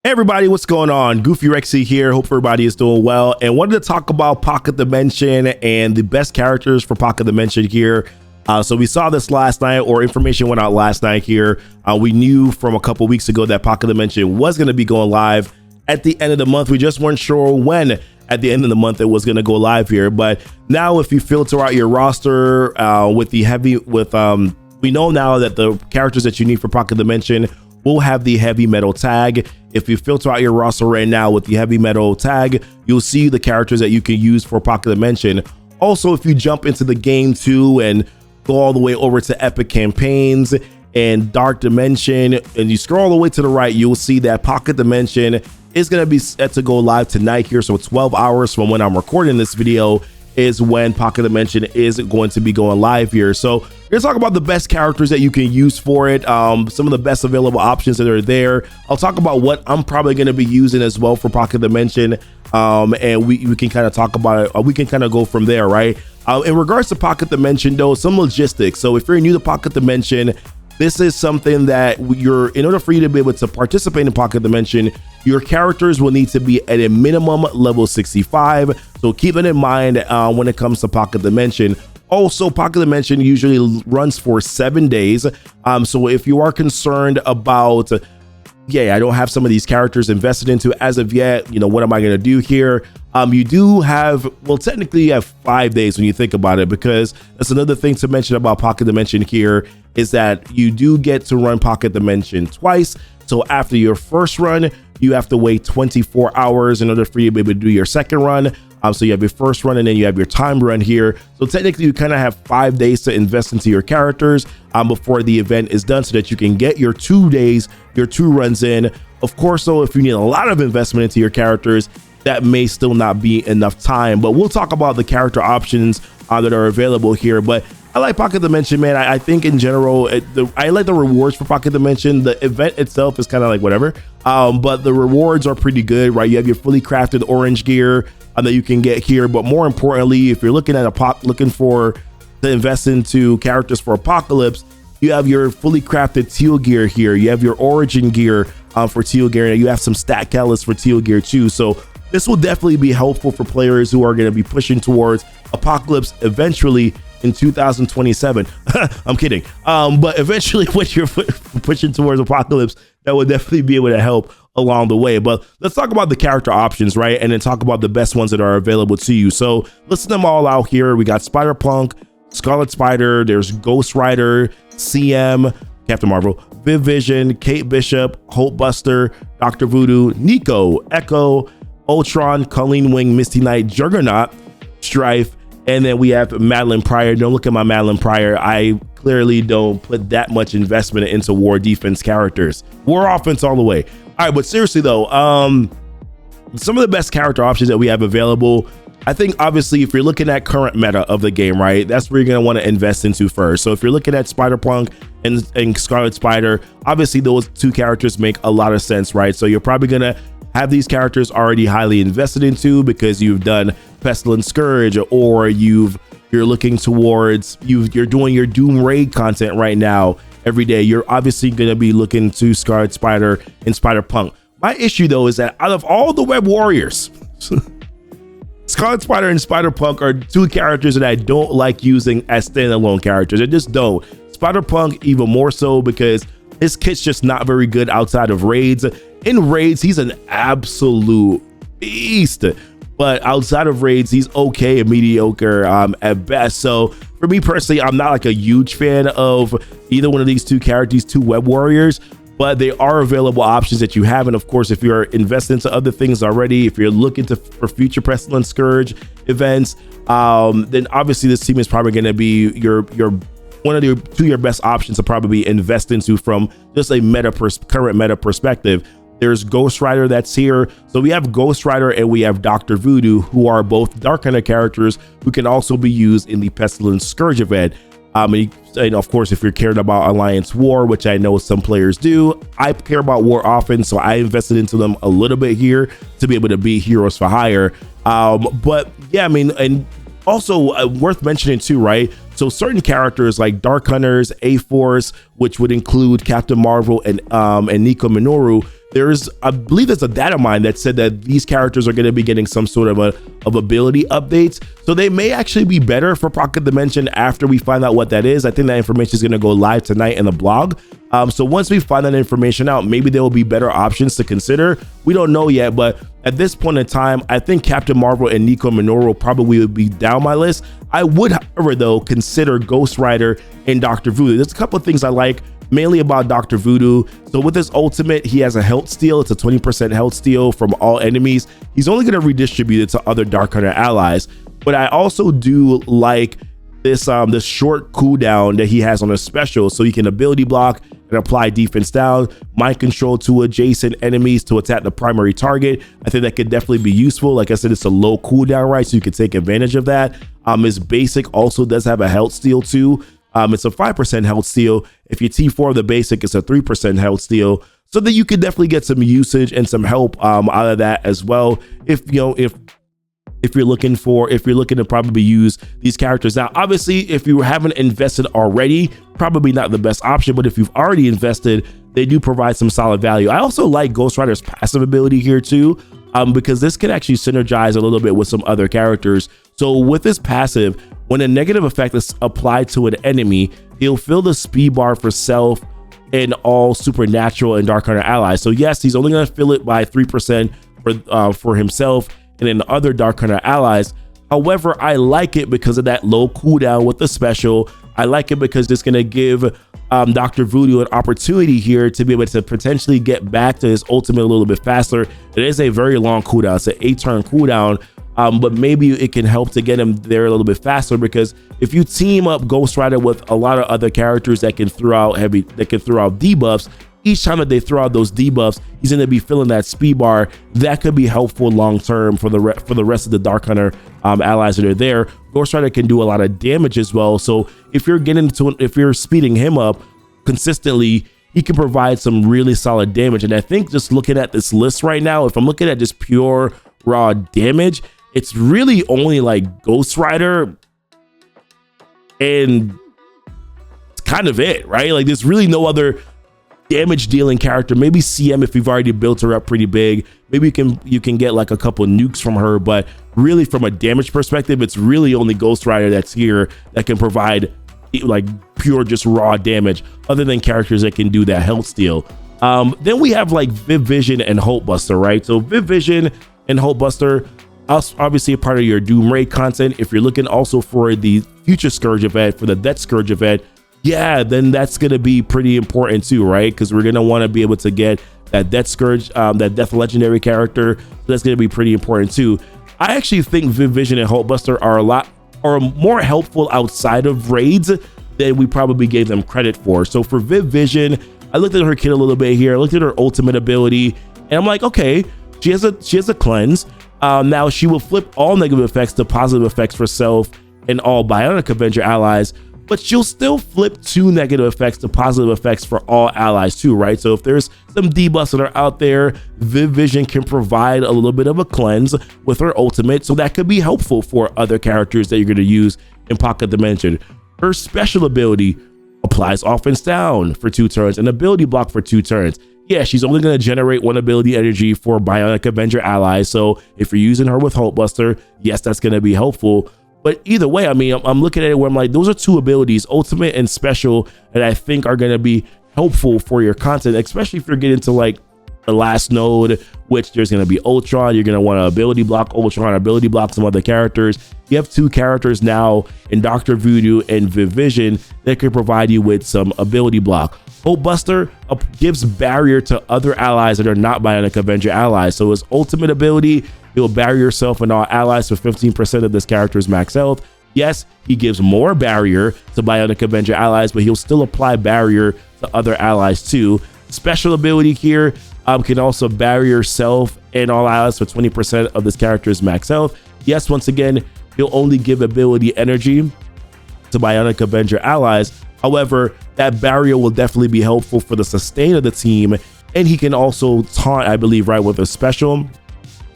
Hey everybody, what's going on? Goofy Rexy here. Hope everybody is doing well, and wanted to talk about Pocket Dimension and the best characters for Pocket Dimension here. So we saw this last night, or information went out last night here. We knew from a couple weeks ago that Pocket Dimension was going to be going live at the end of the month. We just weren't sure when at the end of the month it was going to go live here. But now if you filter out your roster we know now that the characters that you need for Pocket Dimension will have the heavy metal tag. If you filter out your roster right now with the heavy metal tag, you'll see the characters that you can use for Pocket Dimension. Also, if you jump into the game too and go all the way over to Epic Campaigns and Dark Dimension, and you scroll all the way to the right, you'll see that Pocket Dimension is going to be set to go live tonight here. So 12 hours from when I'm recording this video is when Pocket Dimension is going to be going live here. So we're gonna talk about the best characters that you can use for it, some of the best available options that are there. I'll talk about what I'm probably going to be using as well for Pocket Dimension, and we can kind of talk about it. We can kind of go from there, right? In regards to Pocket Dimension though, some logistics. So if you're new to Pocket Dimension, this is something that in order for you to be able to participate in Pocket Dimension, your characters will need to be at a minimum level 65. So keep it in mind when it comes to Pocket Dimension. Also, Pocket Dimension usually runs for 7 days. So if you are concerned about, I don't have some of these characters invested into as of yet, what am I going to do here? You do have, technically you have 5 days when you think about it, because that's another thing to mention about Pocket Dimension here is that you do get to run Pocket Dimension twice. So after your first run, you have to wait 24 hours in order for you to be able to do your second run. So you have your first run and then you have your timed run here. So technically you kind of have 5 days to invest into your characters before the event is done, so that you can get your 2 days, your 2 runs in. Of course, though, if you need a lot of investment into your characters, that may still not be enough time. But we'll talk about the character options that are available here. But I like Pocket Dimension, man. I think in general, I like the rewards for Pocket Dimension. The event itself is kind of like whatever, but the rewards are pretty good, right? You have your fully crafted orange gear that you can get here. But more importantly, if you're looking at to invest into characters for Apocalypse, you have your fully crafted teal gear here. You have your origin gear for teal gear, and you have some stat catalysts for teal gear too. So this will definitely be helpful for players who are going to be pushing towards Apocalypse eventually in 2027. I'm kidding. But eventually when you're pushing towards Apocalypse, that would definitely be able to help along the way. But let's talk about the character options, right? And then talk about the best ones that are available to you. So listen them all out here. We got Spider-Punk, Scarlet Spider, there's Ghost Rider, CM, Captain Marvel, Viv Vision, Kate Bishop, Hope Buster, Dr. Voodoo, Nico, Echo, Ultron, Colleen Wing, Misty Knight, Juggernaut, Strife, and then we have Madeline Pryor. Don't look at my Madeline Pryor. I clearly don't put that much investment into war defense characters. War offense all the way. All right, but seriously though, some of the best character options that we have available, I think obviously if you're looking at current meta of the game, right, that's where you're going to want to invest into first. So if you're looking at Spider-Punk and Scarlet Spider, obviously those 2 characters make a lot of sense, right? So you're probably going to have these characters already highly invested into because you've done Pestilence Scourge, or you're looking towards, you're doing your Doom Raid content right now every day. You're obviously going to be looking to Scarlet Spider and Spider-Punk. My issue though is that out of all the Web Warriors, Scarlet Spider and Spider-Punk are 2 characters that I don't like using as standalone characters. I just don't. Spider-Punk even more so because his kit's just not very good outside of raids. In raids, he's an absolute beast, but outside of raids, he's okay and mediocre at best. So for me personally, I'm not like a huge fan of either one of these 2 characters, 2 Web Warriors, but they are available options that you have. And of course, if you're invested into other things already, if you're looking for future Pestilence Scourge events, then obviously this team is probably going to be your one of the 2 of your best options to probably invest into from just a current meta perspective. There's Ghost Rider that's here. So we have Ghost Rider and we have Dr. Voodoo, who are both Dark Hunter characters who can also be used in the Pestilence Scourge event. And of course, if you're caring about Alliance War, which I know some players do, I care about War often, so I invested into them a little bit here to be able to be heroes for hire. But yeah, I mean, and also worth mentioning too, right? So certain characters like Dark Hunters, A-Force, which would include Captain Marvel and Nico Minoru, I believe there's a data mine that said that these characters are going to be getting some sort of ability updates. So they may actually be better for Pocket Dimension after we find out what that is. I think that information is going to go live tonight in the blog. So once we find that information out, maybe there will be better options to consider. We don't know yet, but at this point in time, I think Captain Marvel and Nico Minoru probably would be down my list. I would, however, though, consider Ghost Rider and Dr. Voodoo. There's a couple of things I like mainly about Dr. Voodoo. So with his ultimate, he has a health steal. It's a 20% health steal from all enemies. He's only going to redistribute it to other Dark Hunter allies. But I also do like this short cooldown that he has on his special, so he can ability block and apply defense down, mind control to adjacent enemies to attack the primary target. I think that could definitely be useful. Like I said, it's a low cooldown, right? So you can take advantage of that. His basic also does have a health steal too. It's a 5% health steal. If you T4 the basic, it's a 3% health steal. So that you could definitely get some usage and some help out of that as well. If you're looking to probably use these characters. Now, obviously, if you haven't invested already, probably not the best option, but if you've already invested, they do provide some solid value. I also like Ghost Rider's passive ability here too, because this can actually synergize a little bit with some other characters. So with this passive, when a negative effect is applied to an enemy, he'll fill the speed bar for self and all supernatural and Dark Hunter allies. So yes, he's only going to fill it by 3% for himself and then the other Dark Hunter allies. However, I like it because of that low cooldown with the special. I like it because it's going to give Dr. Voodoo an opportunity here to be able to potentially get back to his ultimate a little bit faster. It is a very long cooldown. It's an 8-turn cooldown, but maybe it can help to get him there a little bit faster, because if you team up Ghost Rider with a lot of other characters that can throw out debuffs, each time that they throw out those debuffs, he's going to be filling that speed bar. That could be helpful long term for the rest of the Dark Hunter allies that are there. Ghost Rider can do a lot of damage as well. So if you're speeding him up consistently, he can provide some really solid damage. And I think just looking at this list right now, if I'm looking at just pure raw damage, it's really only like Ghost Rider and it's kind of it, right? Like there's really no other damage dealing character. Maybe CM if you've already built her up pretty big. Maybe you can get like a couple nukes from her, but really from a damage perspective, it's really only Ghost Rider that's here that can provide like pure just raw damage, other than characters that can do that health steal. Then we have like Viv Vision and Hope Buster, right? So Viv Vision and Hope Buster, obviously a part of your Doom Raid content. If you're looking also for the Future Scourge event, for the Death Scourge event, yeah, then that's going to be pretty important too, right? Because we're going to want to be able to get that Death Scourge, that Death Legendary character. So that's going to be pretty important too. I actually think Viv Vision and Hulk Buster are more helpful outside of raids than we probably gave them credit for. So for Viv Vision, I looked at her kit a little bit here. I looked at her ultimate ability, and I'm like, okay, she has a cleanse. Now she will flip all negative effects to positive effects for self and all Bionic Avenger allies, but she'll still flip 2 negative effects to positive effects for all allies too, right? So if there's some debuffs that are out there, Viv Vision can provide a little bit of a cleanse with her ultimate, so that could be helpful for other characters that you're going to use in Pocket Dimension. Her special ability applies offense down for 2 turns and ability block for 2 turns. Yeah, she's only going to generate 1 ability energy for Bionic Avenger allies, so if you're using her with Hulk Buster, yes, that's going to be helpful. But either way, I mean, I'm looking at it where I'm like, those are 2 abilities, ultimate and special, that I think are going to be helpful for your content, especially if you're getting to like the last node, which there's going to be Ultron. You're going to want to ability block Ultron, ability block some other characters. You have 2 characters now in Dr. Voodoo and Viv Vision that can provide you with some ability block. Hope Buster gives barrier to other allies that are not Bionic Avenger allies. So his ultimate ability, he'll barrier yourself and all allies for 15% of this character's max health. Yes, he gives more barrier to Bionic Avenger allies, but he'll still apply barrier to other allies too. Special ability here can also barrier yourself and all allies for 20% of this character's max health. Yes, once again, he'll only give ability energy to Bionic Avenger allies. However, that barrier will definitely be helpful for the sustain of the team, and he can also taunt, I believe, right, with a special.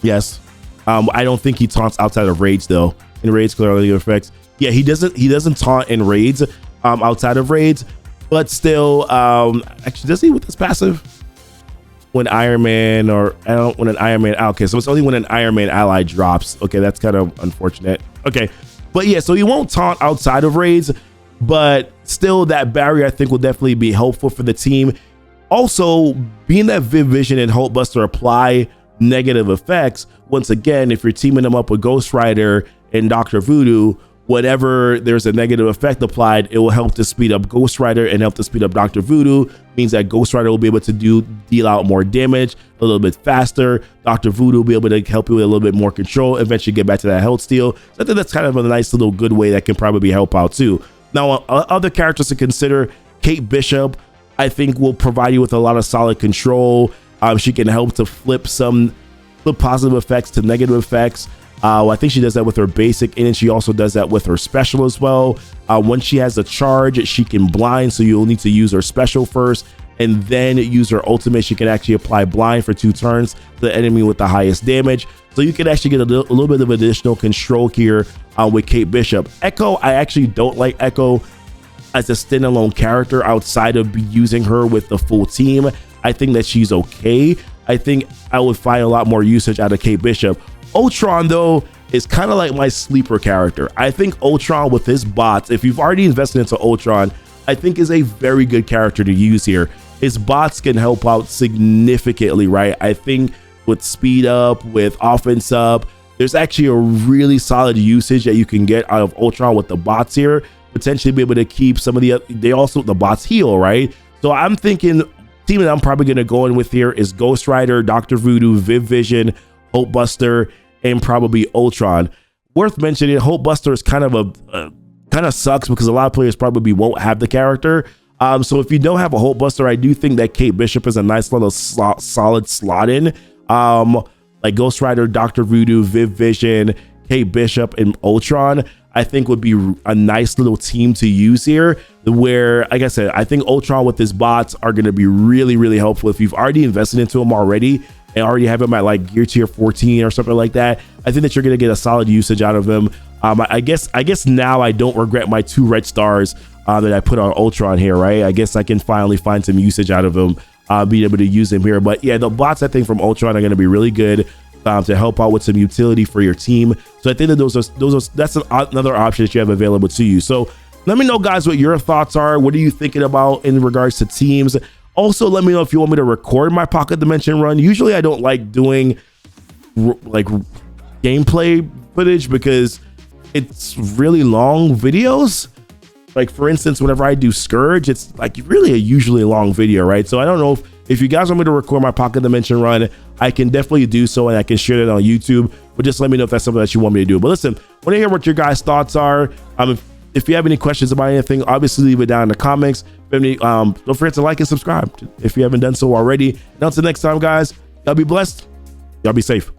Yes. I don't think he taunts outside of raids though. In raids, clearly effects. Yeah, he doesn't taunt in raids outside of raids, but still, actually, does he with his passive? when Iron Man or when an Iron Man, okay, so it's only when an Iron Man ally drops. Okay, that's kind of unfortunate. Okay, but yeah, so you won't taunt outside of raids, but still that barrier I think will definitely be helpful for the team. Also, being that Viv Vision and Hulk Buster apply negative effects, once again, if you're teaming them up with Ghost Rider and Dr. Voodoo, whatever there's a negative effect applied, it will help to speed up Ghost Rider and help to speed up Dr. Voodoo. Means that Ghost Rider will be able to deal out more damage a little bit faster. Dr. Voodoo will be able to help you with a little bit more control, eventually get back to that health steal. So I think that's kind of a nice little good way that can probably help out too. Now, other characters to consider, Kate Bishop, I think will provide you with a lot of solid control. She can help to flip positive effects to negative effects. I think she does that with her basic, and she also does that with her special as well. When she has a charge, she can blind, so you'll need to use her special first and then use her ultimate. She can actually apply blind for 2 turns to the enemy with the highest damage. So you can actually get a little bit of additional control here with Kate Bishop. Echo, I actually don't like Echo as a standalone character outside of using her with the full team. I think that she's okay. I think I would find a lot more usage out of Kate Bishop. Ultron, though, is kind of like my sleeper character. I think Ultron with his bots, if you've already invested into Ultron, I think is a very good character to use here. His bots can help out significantly, right? I think with speed up, with offense up, there's actually a really solid usage that you can get out of Ultron with the bots here. Potentially be able to keep some of the bots heal, right? So I'm thinking team that I'm probably going to go in with here is Ghost Rider, Dr. Voodoo, Viv Vision, Hulk Buster, and probably Ultron. Worth mentioning, Hulk Buster is kind of sucks because a lot of players probably won't have the character. So if you don't have a Hulk Buster, I do think that Kate Bishop is a nice little solid slot in. Like Ghost Rider, Dr. Voodoo, Viv Vision, Kate Bishop, and Ultron, I think would be a nice little team to use here, where, like I said, I think Ultron with his bots are going to be really, really helpful. If you've already invested into him already and already have him at like gear tier 14 or something like that, I think that you're going to get a solid usage out of him. I guess now I don't regret my 2 red stars that I put on Ultron here, right? I guess I can finally find some usage out of him, being able to use him here. But yeah, the bots I think from Ultron are going to be really good to help out with some utility for your team. So I think that that's another option that you have available to you. So let me know, guys, what your thoughts are. What are you thinking about in regards to teams? Also, let me know if you want me to record my Pocket Dimension run. Usually I don't like doing like gameplay footage because it's really long videos. Like, for instance, whenever I do Scourge, it's like really a usually long video, right? So I don't know if you guys want me to record my Pocket Dimension run, I can definitely do so, and I can share it on YouTube. But just let me know if that's something that you want me to do. But listen, I want to hear what your guys' thoughts are. If you have any questions about anything, obviously leave it down in the comments. Don't forget to like and subscribe if you haven't done so already. And until next time, guys, y'all be blessed. Y'all be safe.